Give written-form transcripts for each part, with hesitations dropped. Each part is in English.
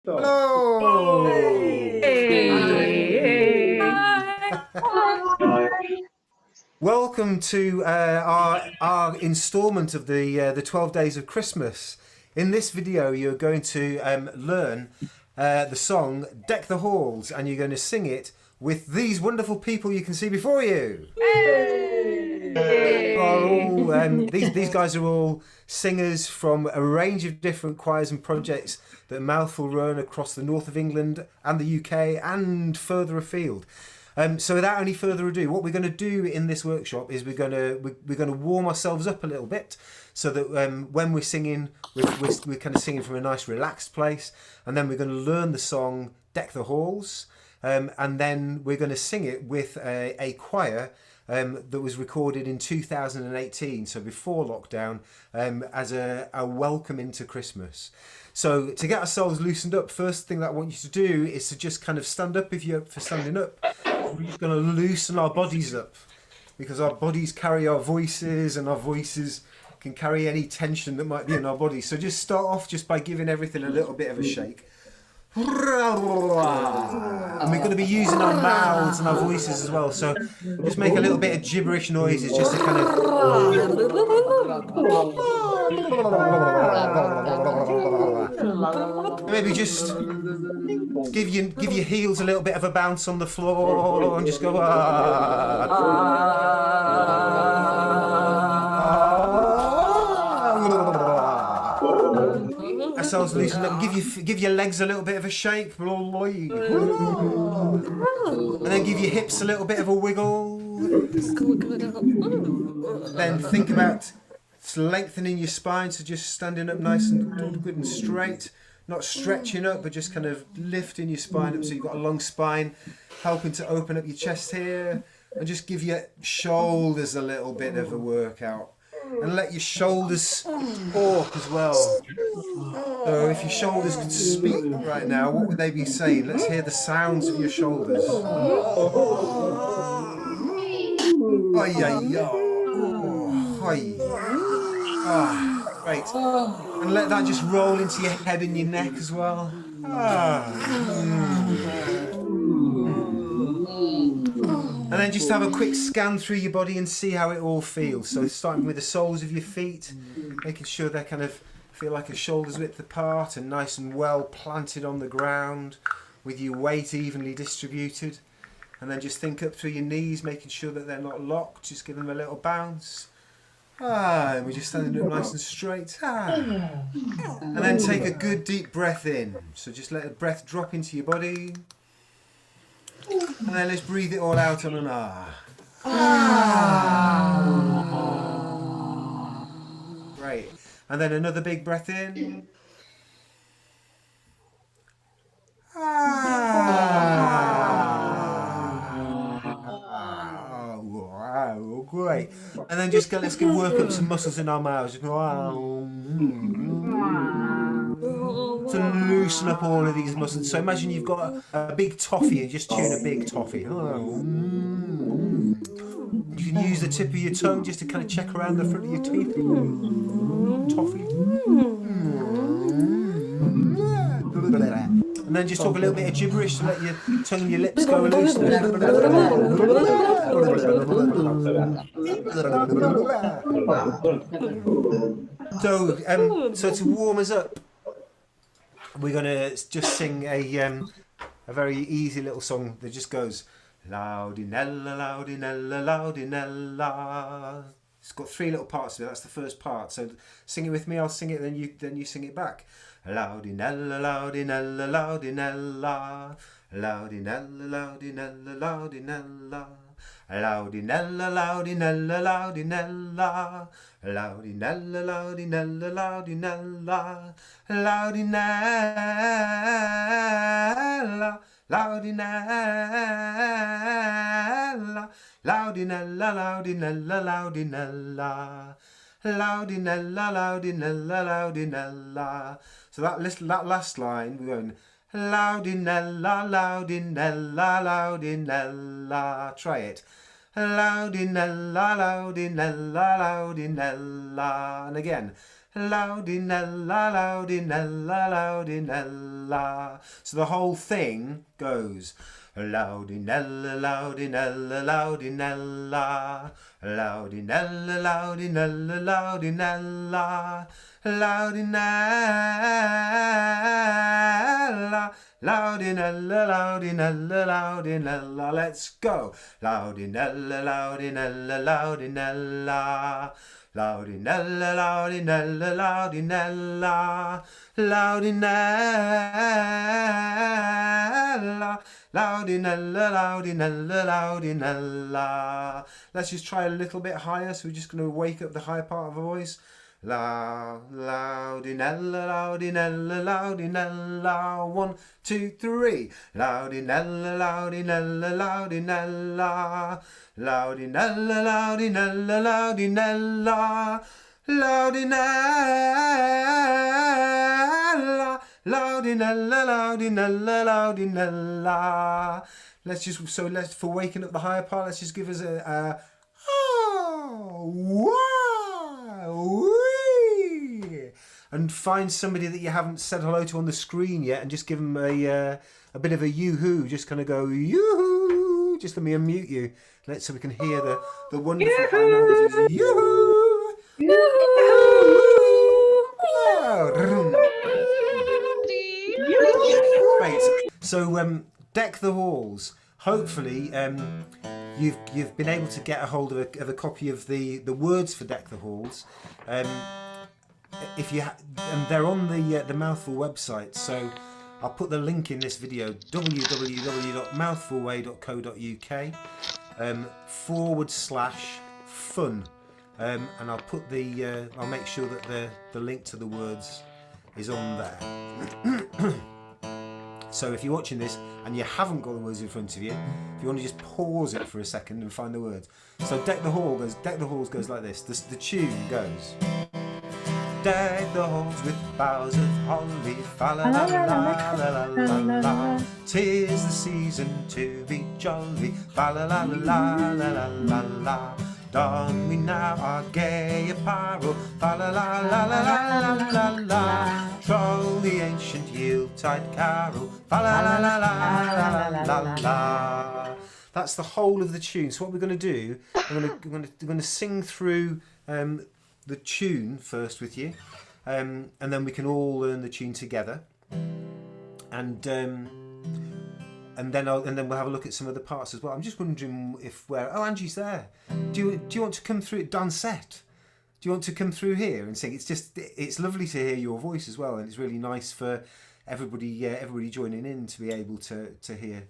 Hello. Hey. Welcome to our instalment of the 12 Days of Christmas. In this video, you're going to learn the song "Deck the Halls," and you're going to sing it with these wonderful people you can see before you. These guys are all singers from a range of different choirs and projects that Mouthful run across the north of England and the UK and further afield. So without any further ado, what we're going to do in this workshop is we're going to warm ourselves up a little bit, so that when we're singing, we're kind of singing from a nice relaxed place, and then we're going to learn the song "Deck the Halls," and then we're going to sing it with a choir that was recorded in 2018, so before lockdown, as a welcome into Christmas. So to get ourselves loosened up, first thing that I want you to do is to just kind of stand up if you're up for standing up. We're just going to loosen our bodies up, because our bodies carry our voices, and our voices can carry any tension that might be in our bodies. So just start off just by giving everything a little bit of a shake. And we're going to be using our mouths and our voices as well, so just make a little bit of gibberish noises just to kind of maybe just give your heels a little bit of a bounce on the floor and just go ourselves loosen up. Give your legs a little bit of a shake, and then give your hips a little bit of a wiggle. Then think about lengthening your spine, so just standing up nice and good and straight, not stretching up, but just kind of lifting your spine up so you've got a long spine, helping to open up your chest here, and just give your shoulders a little bit of a workout. And let your shoulders talk as well. So if your shoulders could speak right now, what would they be saying? Let's hear the sounds of your shoulders. Great. And let that just roll into your head and your neck as well. And then just have a quick scan through your body and see how it all feels. So starting with the soles of your feet, making sure they kind of feel like a shoulder's width apart and nice and well planted on the ground, with your weight evenly distributed. And then just think up through your knees, making sure that they're not locked. Just give them a little bounce. And we're just standing up nice and straight. And then take a good deep breath in. So just let the breath drop into your body. And then let's breathe it all out on an Great. And then another big breath in. Great. And then just let's work up some muscles in our mouths. To loosen up all of these muscles. So imagine you've got a big toffee and just tune a big toffee. You can use the tip of your tongue just to kind of check around the front of your teeth. Toffee. And then just talk a little bit of gibberish to let your tongue and your lips go loose. So to warm us up, we're going to just sing a very easy little song that just goes Loudinella, loudinella, loudinella. It's got three little parts to it. That's the first part. So sing it with me. I'll sing it, then you sing it back. Loudinella, loudinella, loudinella, loudinella, loudinella, loudinella. Loudinella, loudinella, loudinella, loudinella, loudinella, loudinella, loudinella, loudinella, loudinella, loudinella, loudinella, loudinella, loudinella, loudinella. So that last line, we're going loudinella, loudinella, loudinella. Try it. Loudinella, loudinella, loudinella. And again. Loudinella, loudinella, loudinella. So the whole thing goes loudinella, loudinella, loudinella, loudinella, loudinella, loudinella, loudinella, loudinella, loudinella, loudinella. Let's go. Loudinella, loudinella, loudinella. Loudinella, loudinella, loudinella, loudinella, loudinella, loudinella, loudinella. Let's just try a little bit higher, so we're just going to wake up the higher part of the voice. Loudinella, loudinella, loudinella. 1, 2, 3. Loudinella, loudinella, loudinella. Loudinella, loudinella, loudinella. Loudinella, loudinella, loudinella, loudinella. Let's for waking up the higher part, let's just give us a oh, wow, wee. And find somebody that you haven't said hello to on the screen yet, and just give them a bit of a yoo-hoo. Just kind of go yoo-hoo. Just let me unmute you, so we can hear the wonderful high noises. Yoo-hoo, yoo-hoo. Right. So deck the halls. Hopefully, you've been able to get a hold of a copy of the words for Deck the Halls. If you and they're on the Mouthful website, so I'll put the link in this video, www.mouthfulway.co.uk/fun, and I'll put I'll make sure that the link to the words is on there. So if you're watching this and you haven't got the words in front of you, if you want to just pause it for a second and find the words. So Deck the Halls goes like this. The tune goes. Deck the halls with boughs of holly, fa la la la la la la la. 'Tis the season to be jolly, fa la la la la la la la la. Don we now our gay apparel, fa la la la la la la la la. Troll the ancient Yuletide carol, fa la la la la la la la la. That's the whole of the tune. So what we're going to do, we're going to sing through the tune first with you, and then we can all learn the tune together, and then we'll have a look at some of the parts as well. I'm just wondering if Angie's there. Do you want to come through Dansette? Do you want to come through here and sing? It's lovely to hear your voice as well, and it's really nice for everybody joining in to be able to hear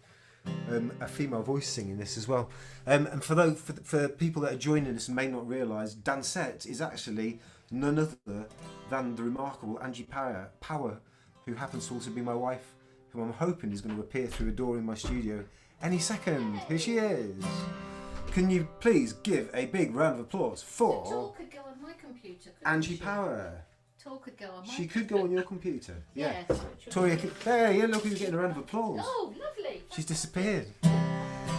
a female voice singing this as well. And for people that are joining us and may not realise, Dansette is actually none other than the remarkable Angie Power, who happens to also be my wife, who I'm hoping is going to appear through a door in my studio any second. Here she is. Can you please give a big round of applause for Talk could go on my computer, Angie Power? Talk could go on my She could go on your computer. Yeah. Yes. Toria, there, yeah, look who's getting a round of applause. Oh, lovely. She's disappeared.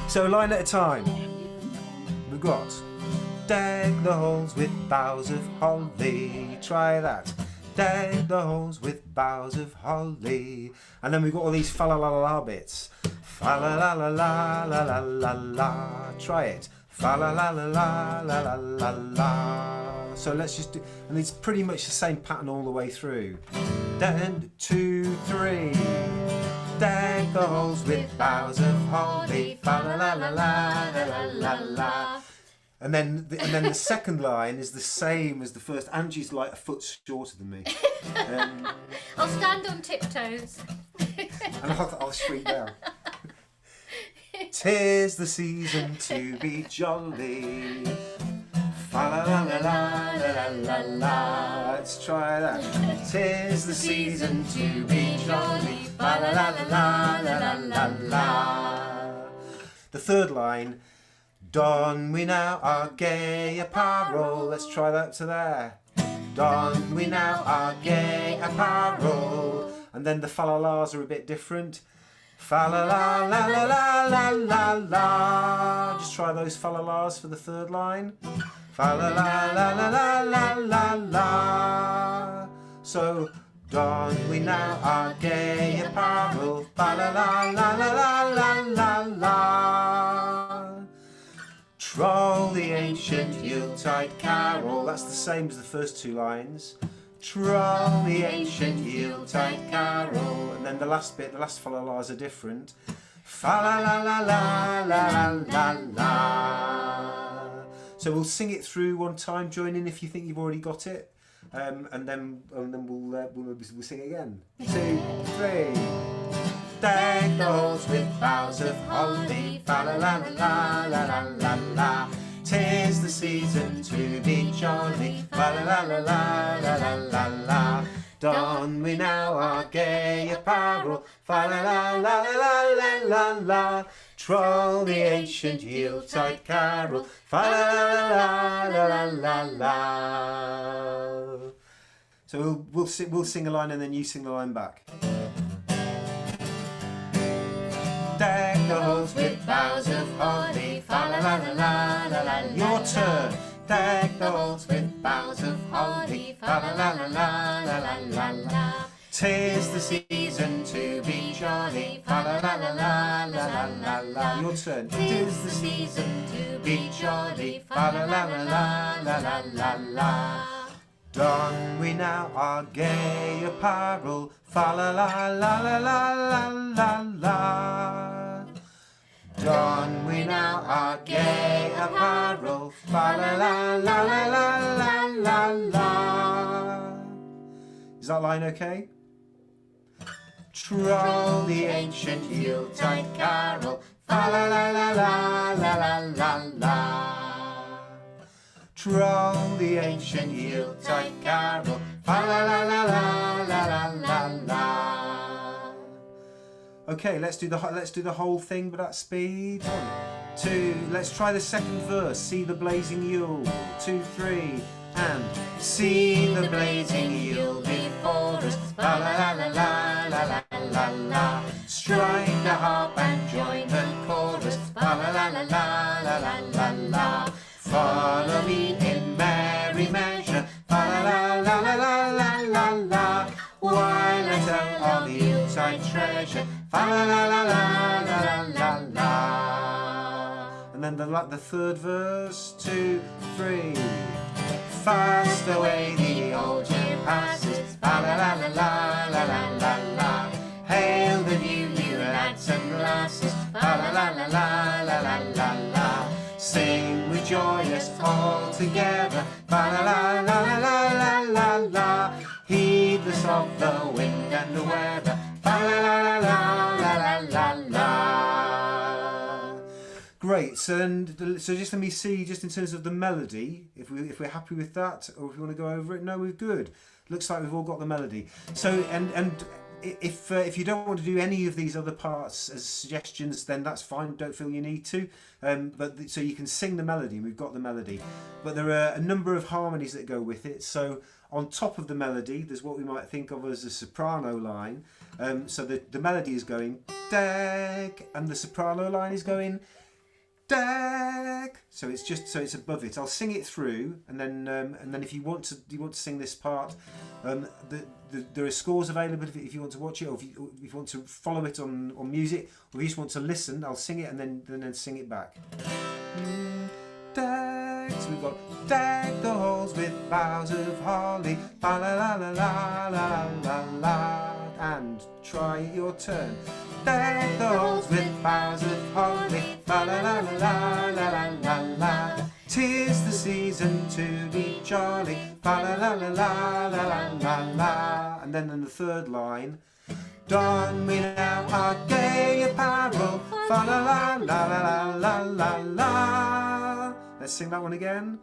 So a line at a time. We've got deck the halls with boughs of holly. Try that. Deck the halls with boughs of holly. And then we've got all these fa la la la bits. Fa la la la la la la la la. Try it. Fa la la la la la la la la. So let's just do, and it's pretty much the same pattern all the way through. 1, 2, 3. Deck the halls with boughs of holly. Fa la la la la la la la. And then the second line is the same as the first. Angie's like a foot shorter than me. I'll stand on tiptoes. And I'll shrink down. 'Tis the season to be jolly. Fa la la la la la la la. Let's try that. 'Tis the season to be jolly. Fa la la la la la la la. The third line. Don we now our gay apparel. Let's try that to there. Don we now our gay apparel. And then the fa la la's are a bit different. Fa la la la la la la la la. Just try those fa la la's for the third line. fa la la la la la la la la. So don we now our gay apparel, fa la la la la la la la la. Troll the ancient Yuletide carol. That's the same as the first two lines. Troll the ancient Yuletide carol. And then the last bit, the last fa la la's are different. Fa la la la la la la la. So we'll sing it through one time. Join in if you think you've already got it, and then we'll sing it again. 2, 3. Deck the halls with boughs of holly, fa la la la la la la la. 'Tis the season to be jolly, fa la la la la la la la la. Don we now our gay apparel, fa la la la la la la la. Troll the ancient Yuletide carol, fa la la la la la la. So we'll sing a line and then you sing the line back. Deck the halls with boughs of holly, fa la la la la la la. Your turn. Deck the halls with boughs of holly, fa la la la la la la la la. 'Tis the season to be jolly, fa la la la la la la la la. Your turn. 'Tis the season to be jolly, fa la la la la la la la la. Don we now our gay apparel, fa la la la la la la la la. Don we now our gay apparel, fa la la la la la la la la. Is that line okay? Troll the ancient Yuletide carol, fa la la la la la la la la. Troll the ancient Yuletide carol, fa la la la la la la la la. Okay, let's do the whole thing but at speed. 1, 2. Let's try the second verse. See the blazing Yule. 2, 3, and see the blazing Yule before us. La la la la la la la la la. Strike the harp and join the chorus. La la la la la la la la la. Follow me in merry measure, fa la la la la la la la la. While I tell of the Yuletide treasure, fa la la la la la la la la. And then the third verse, 2, 3. Fast away the old year passes, fa la la la la la la la la. Hail the new year, lads and lasses, fa la la la la la la la la. Sing with joyous all together, fa la la la la la la la la. Heedless of the wind and the weather, fa la la la la la la la. Great. So just let me see, just in terms of the melody, if we're happy with that, or if you want to go over it. No, we're good. Looks like we've all got the melody. So and if you don't want to do any of these other parts as suggestions, then that's fine. Don't feel you need to. So you can sing the melody. We've got the melody, but there are a number of harmonies that go with it. So on top of the melody, there's what we might think of as a soprano line. So the melody is going deck, and the soprano line is going deck. So it's above it. I'll sing it through, and then if you want to sing this part, there are scores available if you want to watch it, or if you want to follow it on music, or if you just want to listen. I'll sing it and then sing it back. Deck. So we've got deck the halls with boughs of holly, fa la la la la la la la. And try your turn. Deck the halls with boughs of holly, fa la la la la la la la. 'Tis the season to be jolly, fa la la la la la la la. And then in the third line, don we now our gay apparel, fa la la la la la la la. Let's sing that one again.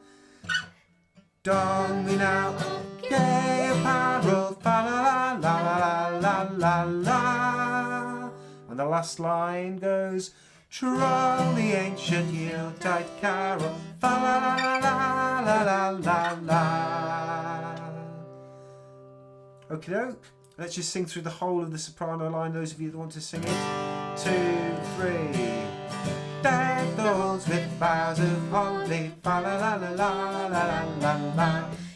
Don we now our gay apparel, fa la la la la la la. And the last line goes, troll the ancient Yuletide carol, fa la la la la la la la. Okie doke. Let's just sing through the whole of the soprano line, those of you that want to sing it. 2, 3. Deck the halls with boughs of holly, fa la la la la la la la.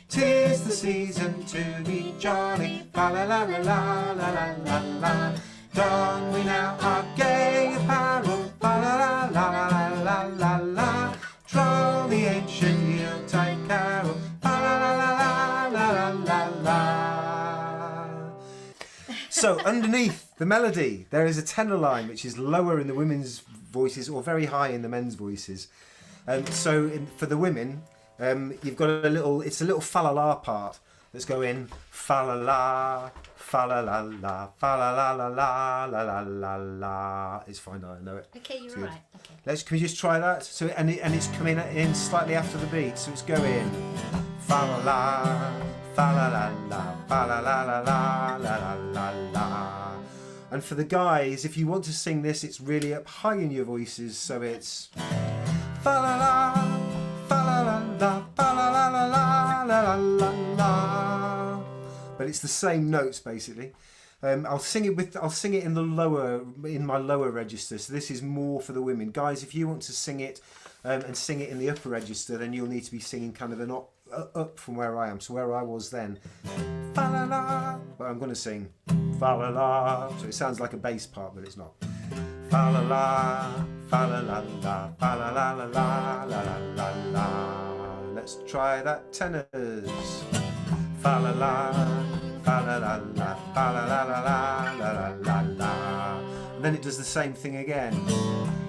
'Tis the season to be jolly, fa la la la la la la la la. Don we now our gay apparel, fa la la la la la la la. Troll the ancient Yuletide carol, fa la la la la la la la. So underneath the melody, there is a tenor line which is lower in the women's voices or very high in the men's voices. For the women, you've got it's a little fa la la part that's going fa la la, fa la la la, fa la la la la la la la la. It's fine, I know it. Okay, you're right. Okay. Can we just try that? So and it's coming in slightly after the beat, so it's going fa la la, fa la la la, fa la la la la la la la. And for the guys, if you want to sing this, it's really up high in your voices, so it's fa la la, fa la la la, fa la la la la la la la. But it's the same notes basically. I'll sing it in my lower register. So this is more for the women. Guys, if you want to sing it and sing it in the upper register, then you'll need to be singing kind of up from where I am. So where I was then, fa la la. But I'm going to sing fa la la. So it sounds like a bass part, but it's not. Fa la la, fa la la la, fa la la la la la la la. Let's try that tenors. Fa la la, fa la la la, fa la la la la la la la. And then it does the same thing again.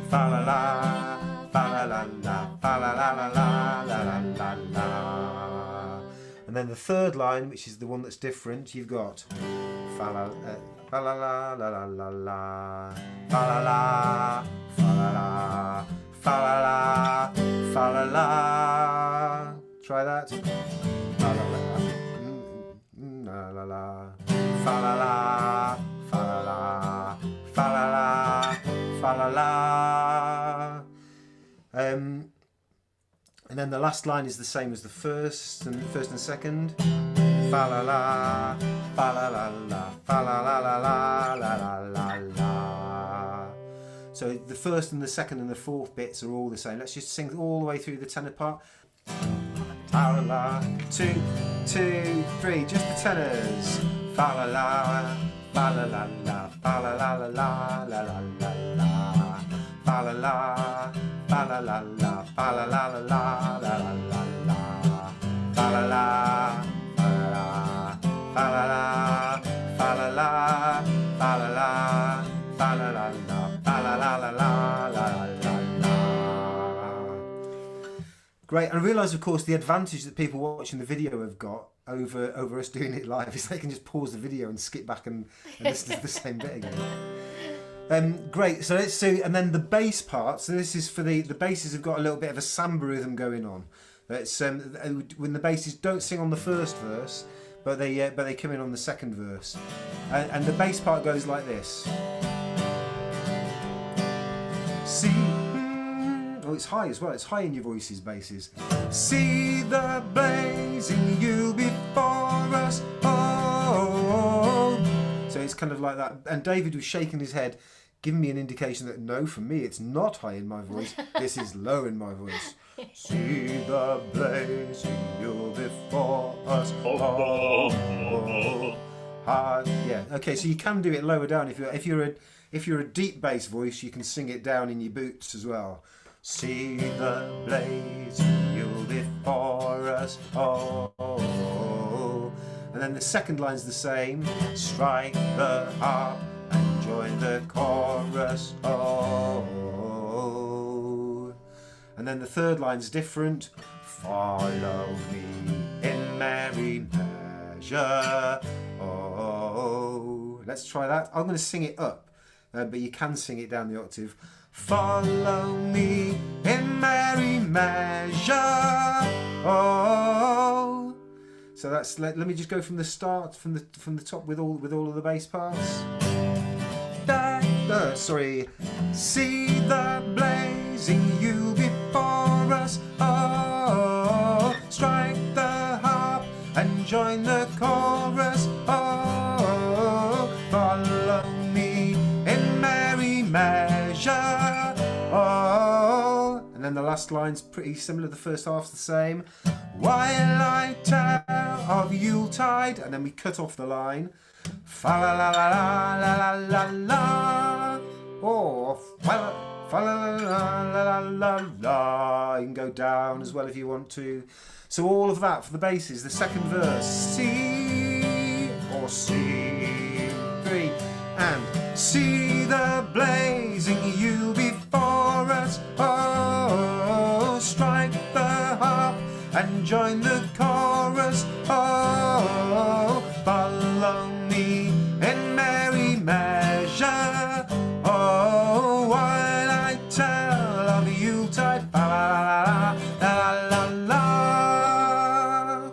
Fa la la, fa la la la, fa la la la la la la la. And then the third line, which is the one that's different, you've got fa la la la la la la, fa la la, fa la la, fa la la, fa la la. Try that. Fa la la, la la la, fa la la, fa la la, fa la la, fa la la. And then the last line is the same as the first and second. Fa la la, fa la la la, fa la la la la la la la. So the first and the second and the fourth bits are all the same. Let's just sing all the way through the tenor part. Fa la la, 2, 2, 3, just the tenors. Fa la la, fa la la la, fa la la la la la la la la. Fa la la, fa la la la, fa la la la la la la la la. Fa la la, fa la la, fa la la, fa la la, fa la la, fa la la la, fa la la la la la la. Great, and I realise, of course, the advantage that people watching the video have got over us doing it live is they can just pause the video and skip back and listen to the same bit again. Great, so let's see, and then the bass part. So this is for the basses have got a little bit of a samba rhythm going on. It's when the basses don't sing on the first verse, but they come in on the second verse, and the bass part goes like this. See. Oh, it's high as well. It's high in your voices, basses. See the blazing Yule before us. Oh. So it's kind of like that. And David was shaking his head, giving me an indication that no, for me, it's not high in my voice. This is low in my voice. See the blazing Yule before us. Oh. Yeah. Okay. So you can do it lower down if you're a deep bass voice. You can sing it down in your boots as well. See the blazing Yule before us, oh, oh, oh. And then the second line's the same. Strike the harp and join the chorus, oh, oh. And then the third line's different. Follow me in merry measure, oh. Let's try that. I'm going to sing it up, but you can sing it down the octave. Follow me in merry measure. Oh. So that's let me just go from the start, from the top with all of the bass parts. Sorry. See the blazing Yule before us. Oh. Strike the harp and join the chorus. Oh. Follow me in merry measure. Oh, and then the last line's pretty similar. The first half's the same. While I tell of Yuletide, and then we cut off the line. Fa la la la la la la la, or fa la la la la la la. You can go down as well if you want to. So all of that for the basses. The second verse, C or C3, and see the blazing Yule before us. Oh, strike the harp and join the chorus. Oh, follow me in merry measure. Oh, while I tell of the Yuletide. La la la la.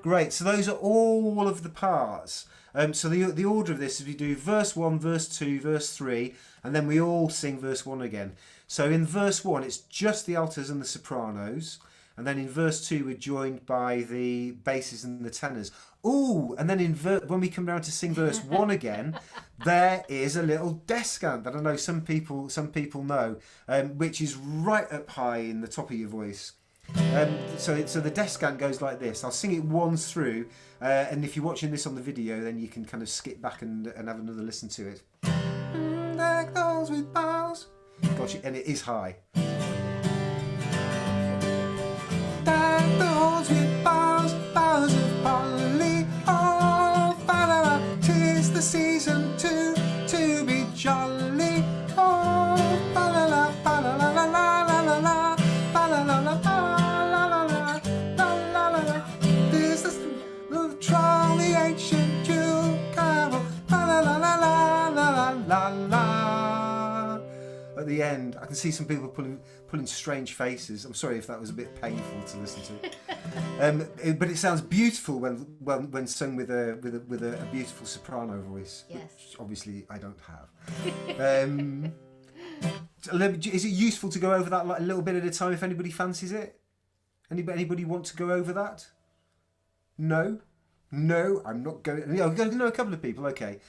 Great. So those are all of the parts. So the order of this is we do verse 1, verse 2, verse 3, and then we all sing verse 1 again. So in verse 1 it's just the altos and the sopranos, and then in verse 2 we're joined by the basses and the tenors. Ooh, and then when we come down to sing verse 1 again, there is a little descant that I know some people know, which is right up high in the top of your voice. So the descant goes like this. I'll sing it once through, and if you're watching this on the video, then you can kind of skip back and have another listen to it. Deck those with boughs. Gosh, and it is high. Deck those with boughs, boughs of holly. Oh, fa-la-la, 'tis the season to be jolly. Oh, fa-la-la, fa-la-la-la-la-la-la, fa-la-la-la. Ancient Yule carol, la la la la la la la. At the end, I can see some people pulling strange faces. I'm sorry if that was a bit painful to listen to. But it sounds beautiful when sung with a beautiful soprano voice, Yes. which obviously I don't have. Is it useful to go over that like a little bit at a time if anybody fancies it? Anybody want to go over that? No? No, I'm not going. I'm going to know a couple of people. Okay.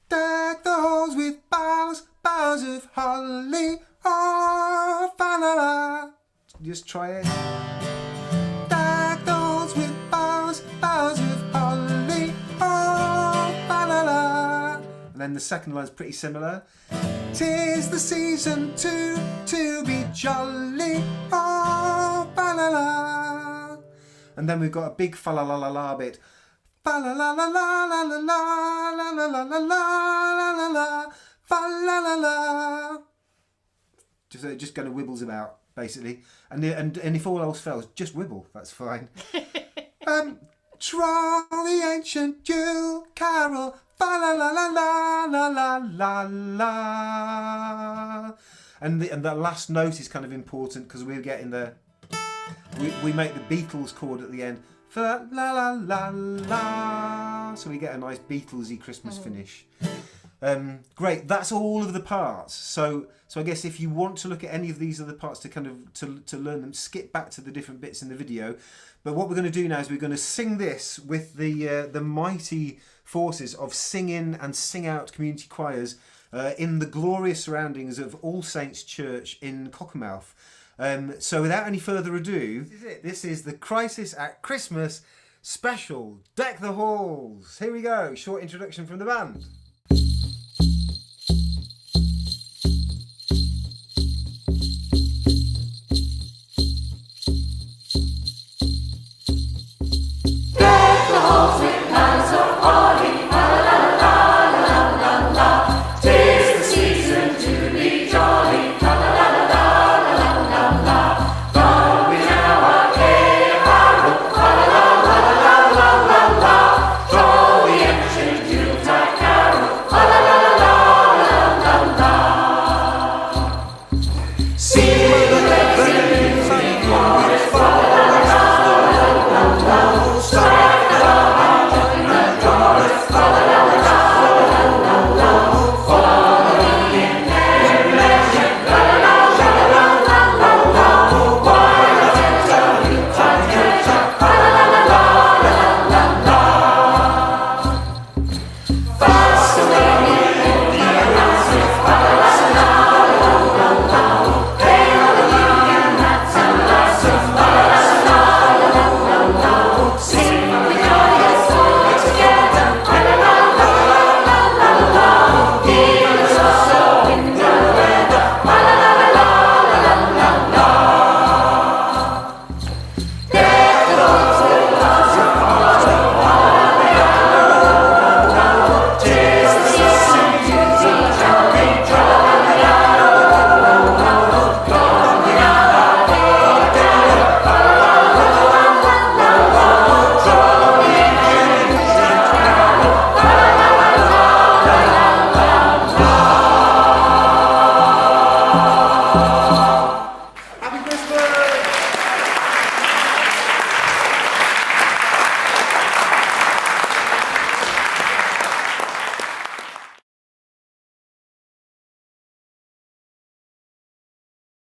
Deck the halls with boughs, boughs of holly. Oh, fa la la. Just try it. Deck the halls with boughs, boughs of holly. Oh, fa la la. And then the second line's pretty similar. 'Tis the season to be jolly. Oh, fa la la. And then we've got a big fa la la la la bit. Fa la la la la la la la la la la la la la la fa la la la. Just kind of wibbles about basically, and if all else fails, just wibble. That's fine. Troll the ancient Yule carol. Fa la la la la la la la la. And that last note is kind of important because we're getting the. We make the Beatles chord at the end. La la la la. So we get a nice Beatlesy Christmas finish. Great. That's all of the parts. So I guess if you want to look at any of these other parts to kind of to learn them, skip back to the different bits in the video. But what we're going to do now is we're going to sing this with the mighty forces of Sing In and Sing Out community choirs in the glorious surroundings of All Saints Church in Cockermouth. So without any further ado, this is it. This is the Crisis at Christmas special. Deck the halls. Here we go. Short introduction from the band.